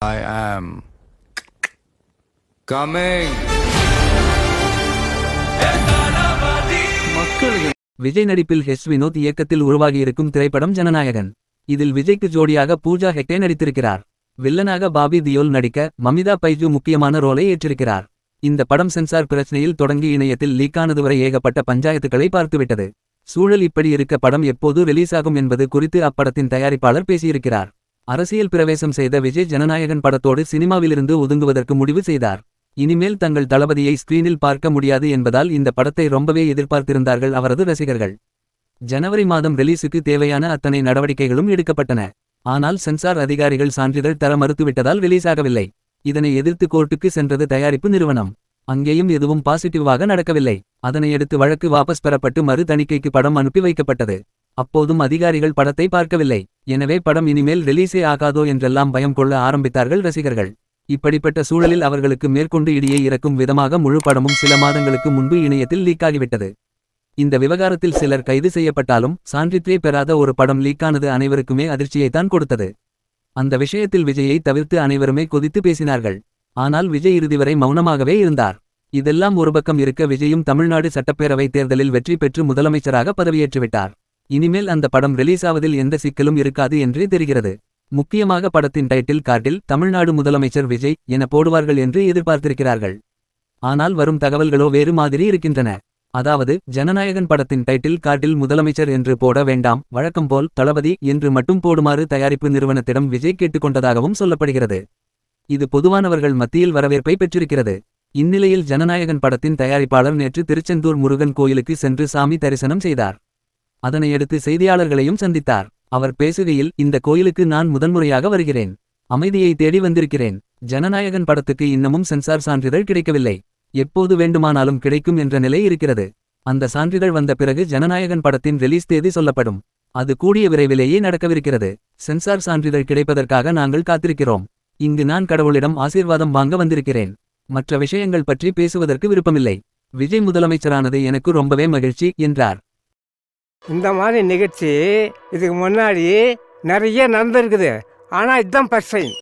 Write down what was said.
I am coming. மக்களுக்கு விஜய் நடிப்பில் H Vinod இயக்கத்தில் உருவாகியிருக்கும் திரைப்படம் ஜனநாயகன். இதில் விஜய்க்கு ஜோடியாக பூஜா ஹெக்டே நடித்திருக்கிறார். வில்லனாக பாபி தியோல் நடிக்க மமிதா பைஜு முக்கியமான ரோலை ஏற்றிருக்கிறார். இந்த படம் சென்சார் பிரச்சனையில் தொடங்கி இணையத்தில் லீக்கானது வரை ஏகப்பட்ட பஞ்சாயத்துக்களை பார்த்துவிட்டது. சூழல் இப்படி இருக்க படம் எப்போது ரிலீஸ் ஆகும் என்பது குறித்து அப்படத்தின் தயாரிப்பாளர் பேசியிருக்கிறார். அரசியல் பிரவேசம் செய்த விஜய் ஜனநாயகன் படத்தோடு சினிமாவிலிருந்து ஒதுங்குவதற்கு முடிவு செய்தார். இனிமேல் தங்கள் தளபதியை ஸ்கிரீனில் பார்க்க முடியாது என்பதால் இந்த படத்தை ரொம்பவே எதிர்பார்த்திருந்தார்கள் அவரது ரசிகர்கள். ஜனவரி மாதம் ரிலீஸுக்கு தேவையான அத்தனை நடவடிக்கைகளும் எடுக்கப்பட்டன. ஆனால் சென்சார் அதிகாரிகள் சான்றிதழ் தர மறுத்துவிட்டதால் ரிலீஸ் ஆகவில்லை. இதனை எதிர்த்து கோர்ட்டுக்கு சென்றது தயாரிப்பு நிறுவனம். அங்கேயும் எதுவும் பாசிட்டிவாக நடக்கவில்லை. அதனையடுத்து வழக்கு வாபஸ் பெறப்பட்டு மறு தணிக்கைக்கு படம் அனுப்பி வைக்கப்பட்டது. அப்போதும் அதிகாரிகள் படத்தை பார்க்கவில்லை. எனவே படம் இனிமேல் ரிலீஸே ஆகாதோ என்றெல்லாம் பயம் கொள்ள ஆரம்பித்தார்கள் ரசிகர்கள். இப்படிப்பட்ட சூழலில் அவர்களுக்கு மேற்கொண்டு இடியை இறக்கும் விதமாக முழு படமும் சில மாதங்களுக்கு முன்பு இணையத்தில் லீக்காகிவிட்டது. இந்த விவகாரத்தில் சிலர் கைது செய்யப்பட்டாலும் சான்றிதழே பெறாத ஒரு படம் லீக்கானது அனைவருக்குமே அதிர்ச்சியைத்தான் கொடுத்தது. அந்த விஷயத்தில் விஜயை தவிர்த்து அனைவருமே கொதித்து பேசினார்கள். ஆனால் விஜய் இறுதிவரை மௌனமாகவே இருந்தார். இதெல்லாம் ஒரு பக்கம் இருக்க விஜயும் தமிழ்நாடு சட்டப்பேரவை தேர்தலில் வெற்றி பெற்று முதலமைச்சராக பதவியேற்றுவிட்டார். இனிமேல் அந்த படம் ரிலீஸ் ஆவதில் எந்த சிக்கலும் இருக்காது என்றே தெரிகிறது. முக்கியமாக படத்தின் டைட்டில் கார்டில் தமிழ்நாடு முதலமைச்சர் விஜய் என போடுவார்கள் என்று எதிர்பார்த்திருக்கிறார்கள். ஆனால் வரும் தகவல்களோ வேறு மாதிரி இருக்கின்றன. அதாவது ஜனநாயகன் படத்தின் டைட்டில் கார்டில் முதலமைச்சர் என்று போட வேண்டாம், வழக்கம்போல் தளபதி என்று மட்டும் போடுமாறு தயாரிப்பு நிறுவனத்திடம் விஜய் கேட்டுக்கொண்டதாகவும் சொல்லப்படுகிறது. இது பொதுவானவர்கள் மத்தியில் வரவேற்பை பெற்றிருக்கிறது. இந்நிலையில் ஜனநாயகன் படத்தின் தயாரிப்பாளர் நேற்று திருச்செந்தூர் முருகன் கோயிலுக்கு சென்று சாமி தரிசனம் செய்தார். அதனையடுத்து செய்தியாளர்களையும் சந்தித்தார். அவர் பேசுகையில், இந்த கோயிலுக்கு நான் முதன்முறையாக வருகிறேன். அமைதியை தேடி வந்திருக்கிறேன். ஜனநாயகன் படத்துக்கு இன்னமும் சென்சார் சான்றிதழ் கிடைக்கவில்லை. எப்போது வேண்டுமானாலும் கிடைக்கும் என்ற நிலை இருக்கிறது. அந்த சான்றிதழ் வந்த பிறகு ஜனநாயகன் படத்தின் ரிலீஸ் தேதி சொல்லப்படும். அது கூடிய விரைவிலேயே நடக்கவிருக்கிறது. சென்சார் சான்றிதழ் கிடைப்பதற்காக நாங்கள் காத்திருக்கிறோம். இங்கு நான் கடவுளிடம் ஆசீர்வாதம் வாங்க வந்திருக்கிறேன். மற்ற விஷயங்கள் பற்றி பேசுவதற்கு விருப்பமில்லை. விஜய் முதலமைச்சரானது எனக்கு ரொம்பவே மகிழ்ச்சி என்றார். இந்த மாதிரி நிகழ்ச்சி இதுக்கு முன்னாடி நிறைய நடந்திருக்குது. ஆனால் இதுதான் ஃபர்ஸ்ட் டைம்.